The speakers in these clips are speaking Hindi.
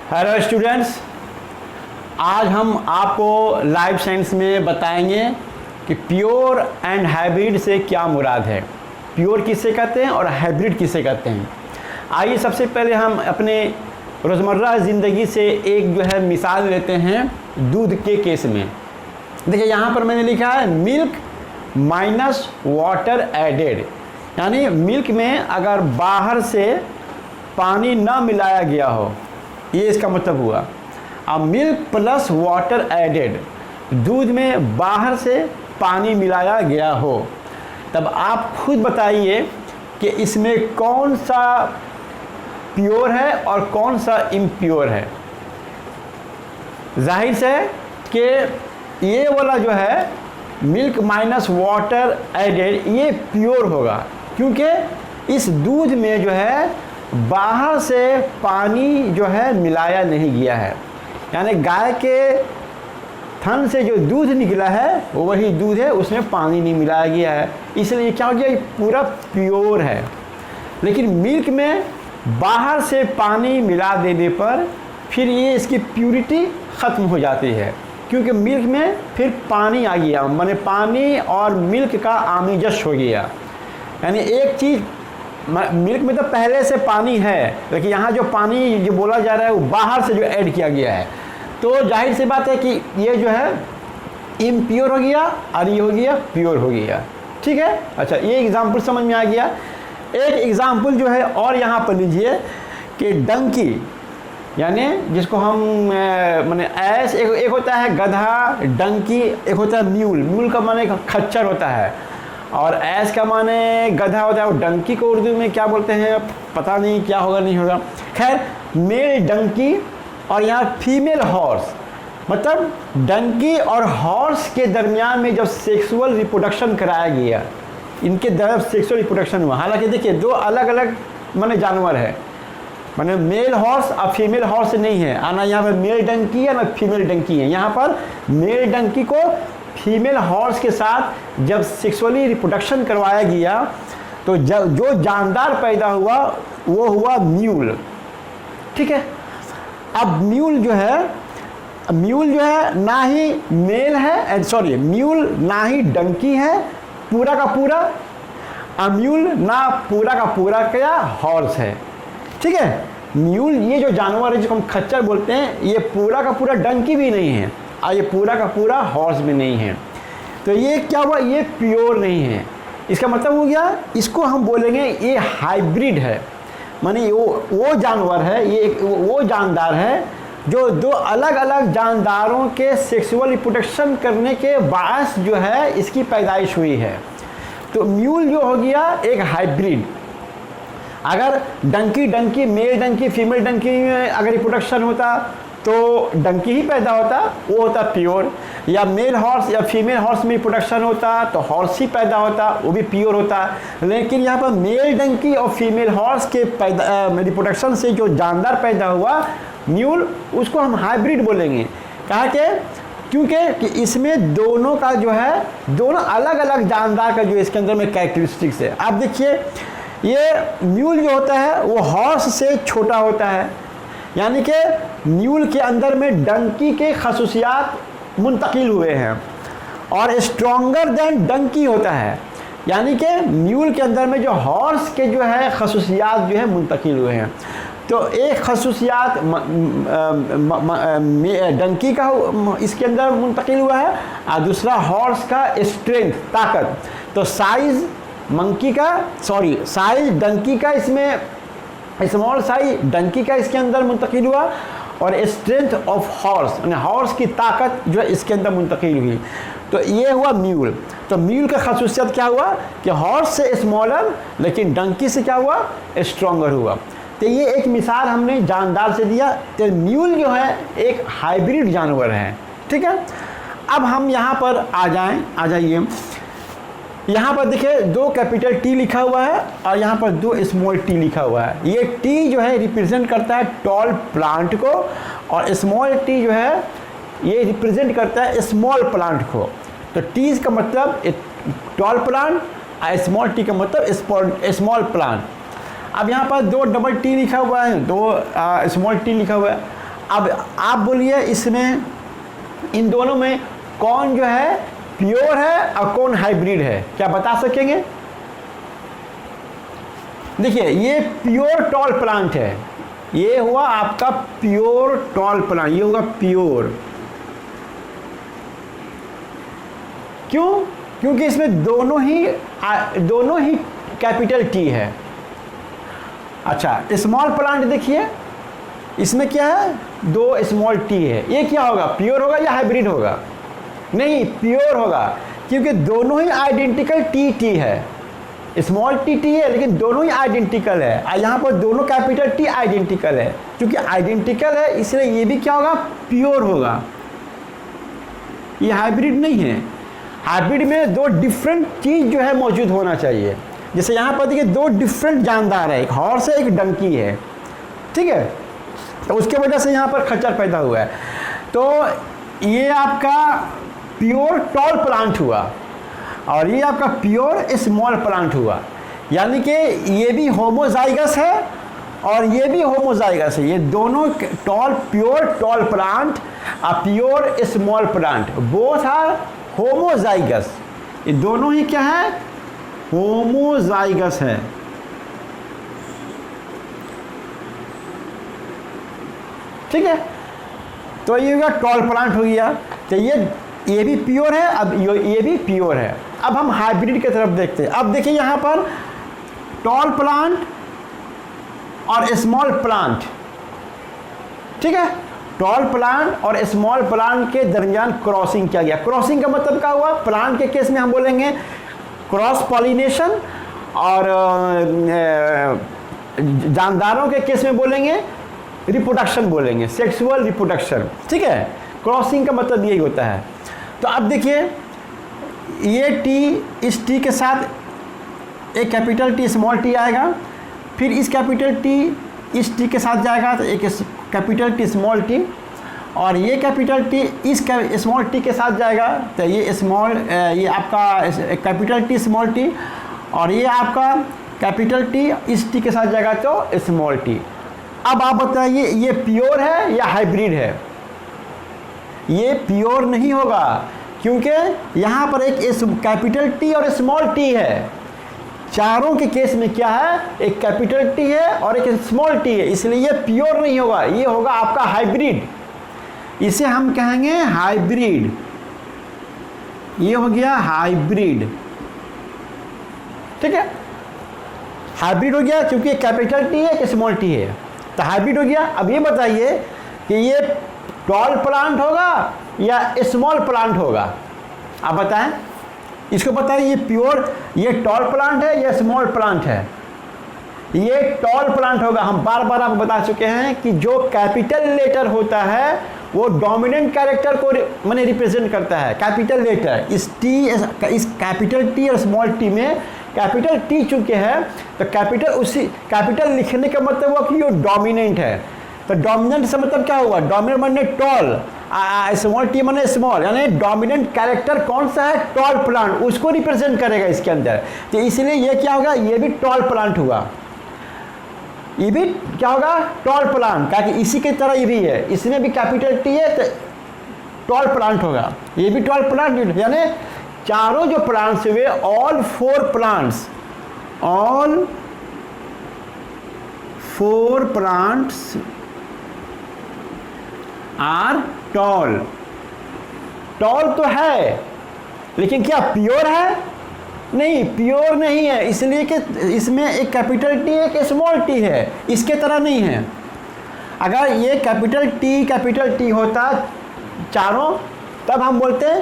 हेलो स्टूडेंट्स, आज हम आपको लाइफ साइंस में बताएंगे कि प्योर एंड हाइब्रिड से क्या मुराद है। प्योर किसे कहते हैं और हाइब्रिड किसे कहते हैं। आइए सबसे पहले हम अपने रोज़मर्रा ज़िंदगी से एक मिसाल लेते हैं दूध के केस में। देखिए यहाँ पर मैंने लिखा है मिल्क माइनस वाटर एडेड, यानी मिल्क में अगर बाहर से पानी ना मिलाया गया हो, ये इसका मतलब हुआ। अब मिल्क प्लस वाटर एडेड, दूध में बाहर से पानी मिलाया गया हो, तब आप खुद बताइए कि इसमें कौन सा प्योर है और कौन सा इम्प्योर है। जाहिर से कि ये वाला जो है मिल्क माइनस वाटर एडेड ये प्योर होगा, क्योंकि इस दूध में जो है बाहर से पानी जो है मिलाया नहीं गया है। यानी गाय के थन से जो दूध निकला है वो वही दूध है, उसमें पानी नहीं मिलाया गया है, इसलिए क्या हो गया, ये पूरा प्योर है। लेकिन मिल्क में बाहर से पानी मिला देने पर फिर ये इसकी प्यूरिटी ख़त्म हो जाती है, क्योंकि मिल्क में फिर पानी आ गया, माने पानी और मिल्क का आमेजश हो गया। यानी एक चीज़, मिल्क में तो पहले से पानी है, लेकिन यहाँ जो पानी जो बोला जा रहा है वो बाहर से जो ऐड किया गया है, तो जाहिर सी बात है कि ये जो है इम्प्योर हो गया और ये हो गया प्योर हो गया। ठीक है, अच्छा ये एग्जाम्पल समझ में आ गया। एक एग्जाम्पल जो है और यहाँ पर लीजिए कि डंकी, यानी जिसको हम माने ऐस, एक होता है गधा, डंकी, एक होता है म्यूल। म्यूल का माने खच्चर होता है और ऐस का माने गधा होता है। और डंकी को उर्दू में क्या बोलते हैं पता नहीं, क्या होगा नहीं होगा। खैर, मेल डंकी और यहाँ फीमेल हॉर्स, मतलब डंकी और हॉर्स के दरमियान में जब सेक्सुअल रिप्रोडक्शन कराया गया, इनके दर सेक्सुअल रिप्रोडक्शन हुआ। हालांकि देखिए दो अलग अलग माने जानवर है, माने मेल हॉर्स और फीमेल हॉर्स नहीं है। आना यहाँ पर मेल डंकी है ना फीमेल डंकी है। यहाँ पर मेल डंकी को फीमेल हॉर्स के साथ जब सेक्सुअली रिप्रोडक्शन करवाया गया तो जब जो जानदार पैदा हुआ वो हुआ म्यूल। ठीक है, अब म्यूल जो है ना ही मेल है, सॉरी म्यूल ना ही डंकी है पूरा का पूरा, और म्यूल ना पूरा का पूरा क्या हॉर्स है। ठीक है, म्यूल ये जो जानवर है जिसको हम खच्चर बोलते हैं, ये पूरा का पूरा डंकी भी नहीं है और ये पूरा का पूरा हॉर्स भी नहीं है। तो ये क्या हुआ, ये प्योर नहीं है। इसका मतलब हो गया, इसको हम बोलेंगे ये हाइब्रिड है। माने वो जानवर है, ये वो जानदार है जो दो अलग अलग जानदारों के सेक्सुअल रिप्रोडक्शन करने के बाद जो है इसकी पैदाइश हुई है। तो म्यूल जो हो गया एक हाइब्रिड। अगर डंकी मेल डंकी फीमेल डंकी में अगर रिप्रोडक्शन होता तो डंकी ही पैदा होता, वो होता प्योर। या मेल हॉर्स या फीमेल हॉर्स में रिप्रोडक्शन होता तो हॉर्स ही पैदा होता, वो भी प्योर होता। लेकिन यहाँ पर मेल डंकी और फीमेल हॉर्स के रिप्रोडक्शन से जो जानदार पैदा हुआ म्यूल, उसको हम हाइब्रिड बोलेंगे। कहा क्योंकि इसमें दोनों का जो है, दोनों अलग अलग जानदार का जो इसके अंदर में कैरेक्टरिस्टिक्स है। आप देखिए ये म्यूल जो होता है वो हॉर्स से छोटा होता है, यानी कि म्यूल के अंदर में डंकी के खसूसियात मुंतकिल हुए हैं, और स्ट्रॉन्गर देन डंकी होता है, यानी कि म्यूल के अंदर में जो हॉर्स के जो है खसूसियात जो है मुंतकिल हुए हैं। तो एक खसूसियात डंकी का इसके अंदर मुंतकिल हुआ है और दूसरा हॉर्स का स्ट्रेंथ, ताकत। तो साइज़ डंकी का इसमें स्मॉल साइज डंकी का इसके अंदर मुंतकिल हुआ, और स्ट्रेंथ ऑफ हॉर्स यानी हॉर्स की ताकत जो है इसके अंदर मुंतकिल हुई। तो ये हुआ म्यूल। तो म्यूल का खसूसियत क्या हुआ कि हॉर्स से स्मॉलर, लेकिन डंकी से क्या हुआ, स्ट्रॉन्गर हुआ। तो ये एक मिसाल हमने जानदार से दिया। तो म्यूल जो है एक हाइब्रिड जानवर है। ठीक है, अब हम यहाँ पर आ जाइए। यहाँ पर देखिए दो कैपिटल टी लिखा हुआ है और यहाँ पर दो स्मॉल टी लिखा हुआ है। ये टी जो है रिप्रेजेंट करता है टॉल प्लांट को, और स्मॉल टी जो है ये रिप्रेजेंट करता है स्मॉल प्लांट को। तो टी का मतलब टॉल प्लांट और स्मॉल टी का मतलब स्मॉल प्लांट। अब यहाँ पर दो डबल टी लिखा हुआ है, दो स्मॉल टी लिखा हुआ है, अब आप बोलिए इसमें इन दोनों में कौन जो है प्योर है और कौन हाइब्रिड है, क्या बता सकेंगे? देखिए ये प्योर टॉल प्लांट है, ये हुआ आपका प्योर टॉल प्लांट, ये होगा प्योर। क्यों? क्योंकि इसमें दोनों ही कैपिटल टी है। अच्छा स्मॉल प्लांट देखिए, इसमें क्या है, 2 स्मॉल टी है, ये क्या होगा, प्योर होगा या हाइब्रिड होगा? नहीं, प्योर होगा, क्योंकि दोनों ही आइडेंटिकल टी है। स्मॉल टी है लेकिन दोनों ही आइडेंटिकल है, और यहाँ पर दोनों कैपिटल टी आइडेंटिकल है। क्योंकि आइडेंटिकल है इसलिए ये भी क्या होगा, प्योर होगा, ये हाइब्रिड नहीं है। हाइब्रिड में 2 डिफरेंट चीज़ जो है मौजूद होना चाहिए। जैसे यहाँ पर देखिए 2 डिफरेंट जानदार है, एक हॉर्स है एक डंकी है, ठीक है, तो उसके वजह से यहाँ पर खच्चर पैदा हुआ है। तो ये आपका प्योर टॉल प्लांट हुआ और ये आपका प्योर स्मॉल प्लांट हुआ, यानी कि ये भी होमोजाइगस है और ये भी होमोजाइगस है। ये दोनों प्योर टॉल प्लांट और pure small plant both are homozygous. ये दोनों ही क्या है, होमोजाइगस है। ठीक है, तो ये होगा टॉल प्लांट हो गया। तो ये भी प्योर है, अब ये भी प्योर है। अब हम हाइब्रिड की तरफ देखते हैं। अब देखिए यहाँ पर टॉल प्लांट और स्मॉल प्लांट, ठीक है, टॉल प्लांट और स्मॉल प्लांट के दरमियान क्रॉसिंग किया गया। क्रॉसिंग का मतलब क्या हुआ, प्लांट के केस में हम बोलेंगे क्रॉस पॉलिनेशन, और जानदारों के केस में बोलेंगे रिप्रोडक्शन, बोलेंगे सेक्सुअल रिप्रोडक्शन। ठीक है, क्रॉसिंग का मतलब यही होता है। तो अब देखिए ये टी, इस टी के साथ एक कैपिटल टी स्मॉल टी आएगा, फिर इस कैपिटल टी इस टी के साथ जाएगा तो एक कैपिटल टी स्मॉल टी, और ये कैपिटल टी इस स्मॉल टी के साथ जाएगा तो ये आपका कैपिटल टी स्मॉल टी, और ये आपका कैपिटल टी इस टी के साथ जाएगा तो स्मॉल टी। अब आप बताइए ये प्योर है या हाइब्रिड है? ये प्योर नहीं होगा, क्योंकि यहाँ पर एक कैपिटल टी और स्मॉल टी है। चारों के केस में क्या है, एक कैपिटल टी है और एक स्मॉल टी है, इसलिए ये प्योर नहीं होगा, ये होगा आपका हाइब्रिड। इसे हम कहेंगे हाइब्रिड, ये हो गया हाइब्रिड। ठीक है, हाइब्रिड हो गया क्योंकि एक कैपिटल टी है एक स्मॉल टी है, तो हाइब्रिड हो गया। अब ये बताइए कि ये टॉल प्लांट होगा या स्मॉल प्लांट होगा, आप बताएं, इसको बताइए। ये प्योर, ये टॉल प्लांट है या स्मॉल प्लांट है? ये टॉल प्लांट होगा। हम बार बार आपको बता चुके हैं कि जो कैपिटल लेटर होता है वो डोमिनेंट कैरेक्टर को माने रिप्रेजेंट करता है। कैपिटल लेटर इस कैपिटल टी और स्मॉल टी में कैपिटल टी चुके हैं तो कैपिटल लिखने का मतलब हुआ कि ये डोमिनेंट है। तो डोमिनेंट से मतलब क्या हुआ, डोमिनेंट माने टॉल, स्मॉल टी माने स्मॉल, यानी डोमिनेंट कैरेक्टर कौन सा है, टॉल प्लांट, उसको रिप्रेजेंट करेगा इसके अंदर। तो इसलिए ये क्या होगा, ये भी टॉल प्लांट हुआ, ये भी क्या होगा, टॉल प्लांट, क्या कि इसी की तरह ये भी है, इसमें भी कैपिटल टी है तो टॉल प्लांट होगा, ये भी टॉल प्लांट। यानी चारों जो प्लांट्स हुए, all four plants are tall. Tall तो है लेकिन क्या प्योर है? नहीं, प्योर नहीं है, इसलिए कि इसमें एक कैपिटल टी एक स्मॉल टी है, इसके तरह नहीं है। अगर ये कैपिटल टी होता चारों, तब हम बोलते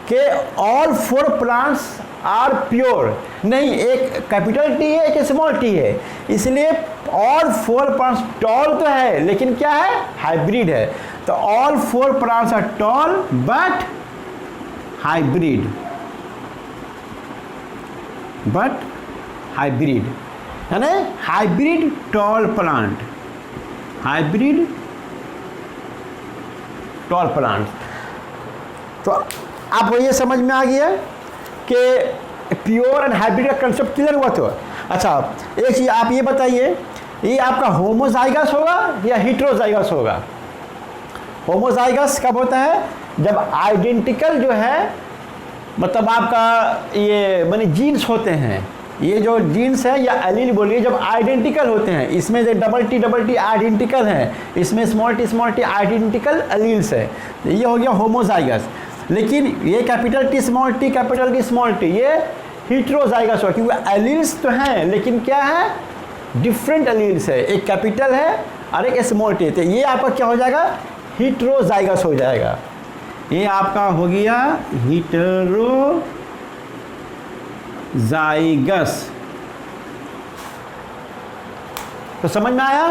कि ऑल 4 प्लांट्स आर प्योर। नहीं, एक कैपिटल टी है एक स्मॉल टी है, इसलिए ऑल 4 प्लांट्स टॉल तो है लेकिन क्या है, हाइब्रिड है। तो all 4 plants are tall but hybrid, यानी hybrid tall plant, hybrid tall plant. तो आपको ये समझ में आ गया कि प्योर एंड हाइब्रिड का कंसेप्ट क्लियर हुआ। तो अच्छा, एक चीज़ आप ये बताइए, ये आपका होमोजाइगस होगा या हेटेरोजाइगस होगा? होमोजाइगस कब होता है? जब आइडेंटिकल जो है, मतलब आपका ये माने जीन्स होते हैं, ये जो जीन्स है या एलील बोलिए, जब आइडेंटिकल होते हैं, इसमें जो डबल टी आइडेंटिकल है, इसमें स्मॉल टी आइडेंटिकल एलील्स है, ये हो गया होमोजाइगस। लेकिन ये कैपिटल टी स्मॉल टी ये हेटेरोजाइगस हो, क्योंकि एलील्स तो हैं लेकिन क्या है, डिफरेंट एलील्स है, एक कैपिटल है और एक स्मॉल टी, तो ये आपका क्या हो जाएगा, हेटेरोजाइगस हो जाएगा। ये आपका हो गया हेटेरोजाइगस। तो समझ में आया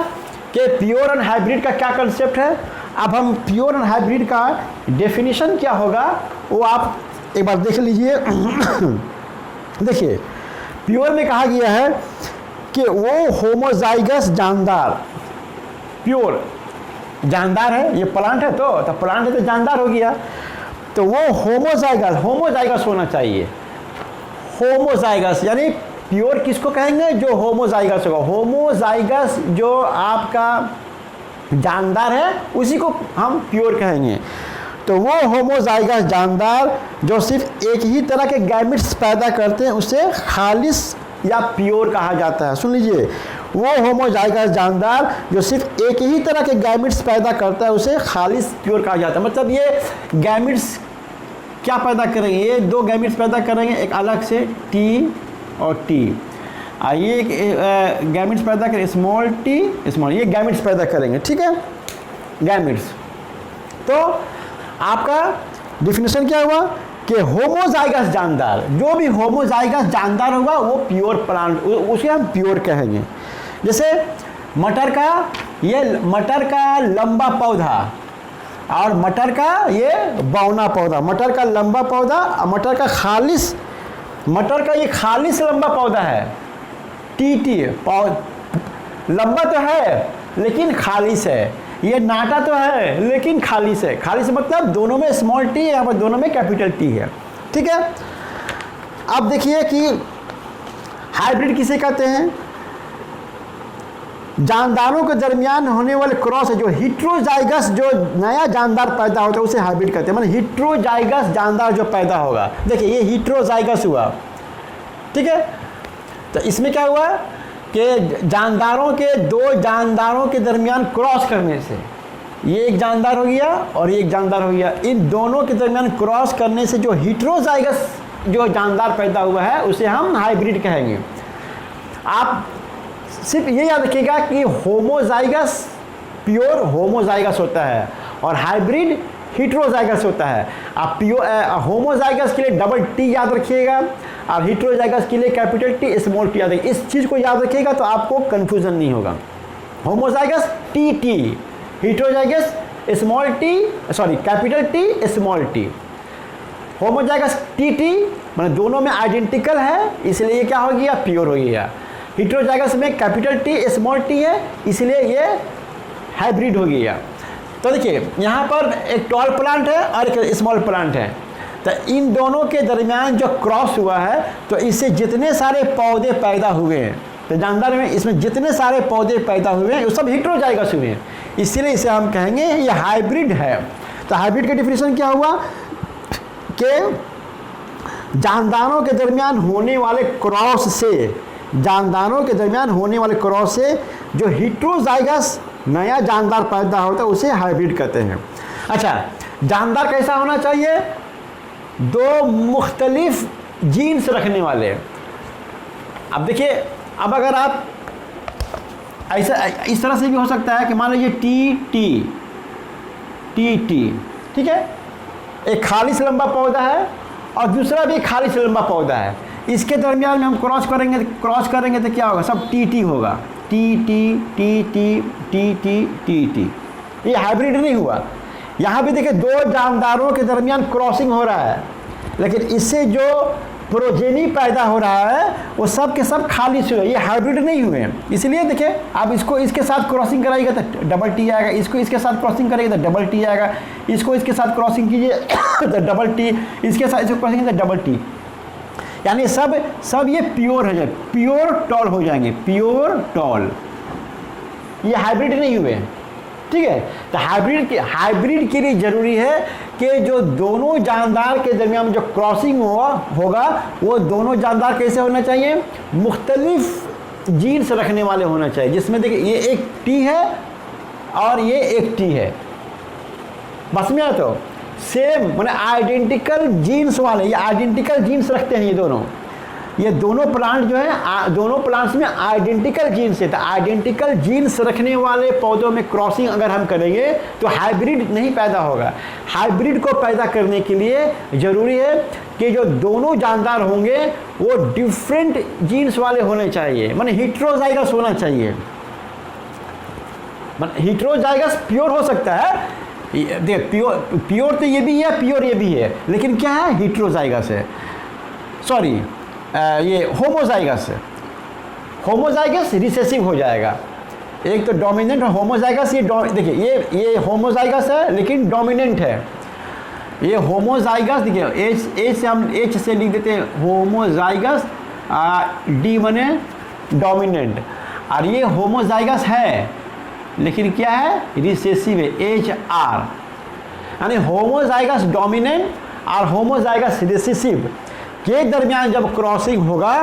कि प्योर एंड हाइब्रिड का क्या कंसेप्ट है। अब हम प्योर एंड हाइब्रिड का डेफिनेशन क्या होगा वो आप एक बार देख लीजिए। देखिए, प्योर में कहा गया है कि वो होमोजाइगस जानदार, प्योर जानदार है, ये प्लांट है तो प्लांट है तो जानदार हो गया, तो वो होमोजाइगस होना चाहिए। होमोजाइगस यानी प्योर किसको कहेंगे, जो होमोजाइगस होगा। होमोजाइगस जो आपका जानदार है उसी को हम प्योर कहेंगे। तो वो होमोजाइगस जानदार जो सिर्फ एक ही तरह के गैमेट्स पैदा करते हैं उसे खालिस या प्योर कहा जाता है। सुन लीजिए, वो होमोजाइगस जानदार जो सिर्फ एक ही तरह के गैमेट्स पैदा करता है उसे खालिस प्योर कहा जाता है। मतलब ये गैमेट्स क्या पैदा करेंगे, ये दो गैमेट्स पैदा करेंगे, एक अलग से टी और टी, ये गैमेट्स पैदा करें स्मॉल टी स्मॉल, ये गैमेट्स पैदा करेंगे, ठीक है, गैमेट्स। तो आपका डिफिनेशन क्या हुआ कि होमोजाइगस जानदार, जो भी होमोजाइगस जानदार होगा वो प्योर प्लांट, उसे हम प्योर कहेंगे। जैसे मटर का लंबा पौधा और मटर का ये बौना पौधा, मटर का लंबा पौधा और मटर का ये खालिस लंबा पौधा है, टी लंबा तो है लेकिन खालिस है, ये नाटा तो है लेकिन खालिस है। खालिस मतलब दोनों में स्मॉल टी है, यहाँ पर दोनों में कैपिटल टी है, ठीक है। अब देखिए कि हाइब्रिड किसे कहते हैं, जानदारों के दरमियान होने वाले क्रॉस है, जो हेटेरोजाइगस जो नया जानदार पैदा होता है उसे हाइब्रिड कहते हैं। मतलब हेटेरोजाइगस जानदार जो पैदा होगा, देखिए ये हेटेरोजाइगस हुआ, ठीक है। तो इसमें क्या हुआ कि जानदारों के दो जानदारों के दरमियान क्रॉस करने से ये एक जानदार हो गया और ये एक जानदार हो गया, इन दोनों के दरमियान क्रॉस करने से जो हेटेरोजाइगस जो जानदार पैदा हुआ है उसे हम हाइब्रिड कहेंगे। आप सिर्फ ये याद रखिएगा कि होमोजाइगस प्योर होमोजाइगस होता है और हाइब्रिड हेटेरोजाइगस होता है। आप प्योर होमोजाइगस के लिए डबल टी याद रखिएगा और हेटेरोजाइगस के लिए कैपिटल टी स्मॉल टी याद रखिएगा। इस चीज़ को याद रखिएगा तो आपको कन्फ्यूजन नहीं होगा। Homozygous T T, heterozygous small T, sorry capital T small T. Homozygous T T मतलब दोनों में आइडेंटिकल है इसलिए ये क्या हो गया, प्योर हो गया। हेटेरोजाइगस में कैपिटल टी स्मॉल टी है इसलिए ये हाइब्रिड हो गया। तो देखिए यहाँ पर एक टॉल प्लांट है और एक स्मॉल प्लांट है, तो इन दोनों के दरमियान जो क्रॉस हुआ है तो इससे जितने सारे पौधे पैदा हुए हैं, तो जानदार में इसमें जितने सारे पौधे पैदा हुए हैं वो सब हेटेरोजाइगस हुए हैं, इसीलिए इसे हम कहेंगे ये हाइब्रिड है। तो हाइब्रिड का डिफिनेशन क्या हुआ कि जानदारों के दरमियान होने वाले क्रॉस से, जानदारों के दरमियान होने वाले क्रॉस से जो हेटेरोजाइगस नया जानदार पैदा होता है उसे हाइब्रिड कहते हैं। अच्छा, जानदार कैसा होना चाहिए, दो मुख्तलिफ जीन्स रखने वाले। अब देखिए, अब अगर आप ऐसा इस तरह से भी हो सकता है कि मान लीजिए टी टी टी टी, ठीक है, एक खालिस लंबा पौधा है और दूसरा भी खालिस लंबा पौधा है, इसके दरमियान में हम क्रॉस करेंगे तो क्या होगा, सब टी टी होगा, T T T T T T T T. ये हाइब्रिड नहीं हुआ। यहाँ भी देखिए दो जानदारों के दरमियान क्रॉसिंग हो रहा है, लेकिन इससे जो प्रोजेनी पैदा हो रहा है वो सब के सब खालिस हुए, ये हाइब्रिड नहीं हुए। इसलिए देखिए आप इसको इसके साथ क्रॉसिंग कराइएगा तो डबल टी आएगा, इसको इसके साथ क्रॉसिंग करेंगे तो डबल टी आएगा, इसको इसके साथ क्रॉसिंग कीजिए तो डबल टी, इसके साथ इसको क्रॉसिंग तो डबल टी, यानी सब ये प्योर हो जाए, प्योर टॉल हो जाएंगे, प्योर टॉल। ये हाइब्रिड नहीं हुए, ठीक है। तो हाइब्रिड के लिए ज़रूरी है कि जो दोनों जानदार के दरमियान जो क्रॉसिंग होगा वो दोनों जानदार कैसे होना चाहिए, मुख्तलिफ जीन्स रखने वाले होना चाहिए, जिसमें देखिए ये एक टी है और ये एक टी है, बस में तो सेम मैंने आइडेंटिकल जीन्स वाले, ये आइडेंटिकल जीन्स रखते हैं ये दोनों प्लांट जो है, दोनों प्लांट्स में आइडेंटिकल जीन्स है। तो आइडेंटिकल जीन्स रखने वाले पौधों में क्रॉसिंग अगर हम करेंगे तो हाइब्रिड नहीं पैदा होगा। हाइब्रिड को पैदा करने के लिए ज़रूरी है कि जो दोनों जानदार होंगे वो डिफरेंट जीन्स वाले होने चाहिए, माने हेटेरोजाइगस होना चाहिए। हेटेरोजाइगस प्योर हो सकता है, देख प्योर तो ये भी है, प्योर ये भी है, लेकिन क्या है, हेटेरोजाइगस है, सॉरी ये होमोजाइगस है। होमोजाइगस रिसेसिव हो जाएगा। एक तो डोमिनेंट और होमोजाइगस, ये देखिए ये होमोजाइगस है लेकिन डोमिनेंट है। ये होमोजाइगस देखिए एच से हम एच से लिख देते हैं होमोजाइगस, डी बने डोमिनेंट, और ये होमोजाइगस है लेकिन क्या है, रिसेसिव है, एच आर, यानी होमोजाइगस डोमिनेंट और होमोजाइगस रिसेसिव के दरमियान जब क्रॉसिंग होगा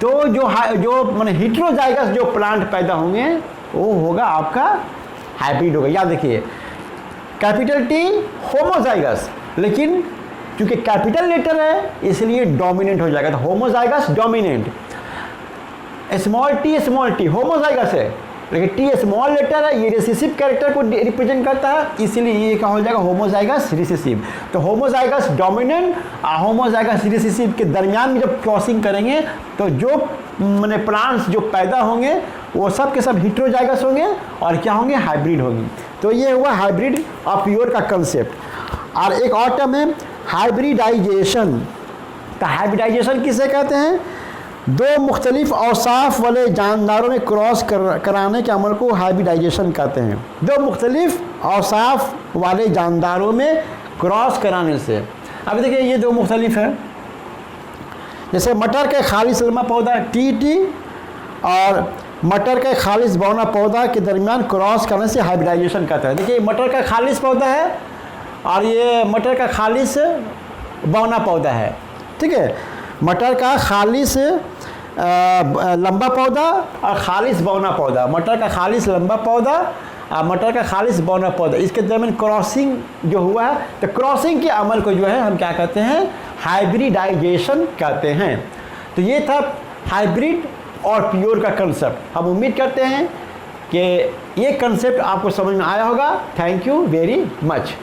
तो जो माने हेटेरोजाइगस जो प्लांट पैदा होंगे वो होगा आपका हाइब्रिड होगा। याद देखिए कैपिटल टी होमोजाइगस, लेकिन क्योंकि कैपिटल लेटर है इसलिए डोमिनेंट हो जाएगा, तो homozygous dominant. Small T homozygous है लेकिन टी स्मॉल लेटर है, ये रिसेसिव कैरेक्टर को रिप्रेजेंट करता है, इसीलिए ये क्या हो जाएगा, होमोजाइगस रिसेसिव। तो होमोजाइगस डोमिनेंट और होमोजाइगस रिसेसिव के दरमियान में जब क्रॉसिंग करेंगे तो जो माने प्लांट्स जो पैदा होंगे वो सब के सब हेटेरोजाइगस होंगे और क्या होंगे, हाइब्रिड होंगी। तो ये हुआ हाइब्रिड और प्योर का कंसेप्ट। और एक और टर्म है हाइब्रिडाइजेशन। तो हाइब्रिडाइजेशन किसे कहते हैं, दो मुख्तलिफ औसाफ वाले जानदारों में क्रॉस कराने के अमल को हाइब्रिडाइजेशन कहते हैं। दो मुख्तलिफ औसाफ वाले जानदारों में क्रॉस कराने से, अभी देखिए ये दो मुख्तलिफ है, जैसे मटर का खालिश लम्बा पौधा टी और मटर का खालिश बौना पौधा के दरमियान क्रॉस करने से हाइब्रिडाइजेशन कहता है। देखिए मटर का खालिश पौधा है और ये मटर का खालिश बौना पौधा है, ठीक है। मटर का खालिश लंबा पौधा और खालिश बौना पौधा, मटर का खालिश लंबा पौधा और मटर का खालिश बौना पौधा, इसके दरमियान क्रॉसिंग जो हुआ है, तो क्रॉसिंग के अमल को जो है हम क्या कहते हैं, हाइब्रिडाइजेशन कहते हैं। तो ये था हाइब्रिड और प्योर का कंसेप्ट। हम उम्मीद करते हैं कि ये कंसेप्ट आपको समझ में आया होगा। Thank you very much.